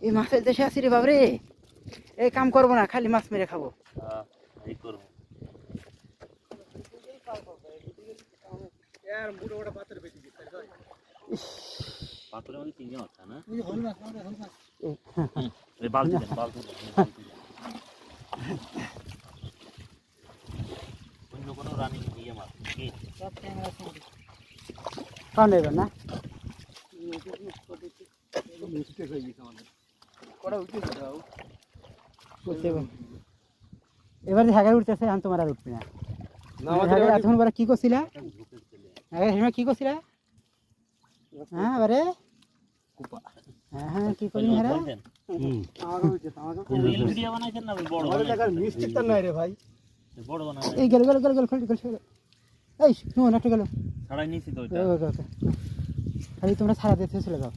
এই মাছের দেশে আছি রে বাবরে, এই কাম করবো না, খালি মাছ মেরে খাবো। না এবার হ্যাগার উঠতেছে, আমি তোমার আর উঠবি না। এখন বলে কি করছিলা, কি করছিলা? হ্যাঁ এবারে হ্যাঁ হ্যাঁ কি করি হ্যাঁ এই গেল গেল গেল গেল এই শুনুন একটা গেল খালি তোমরা ছাড়া দিতে চলে যাও।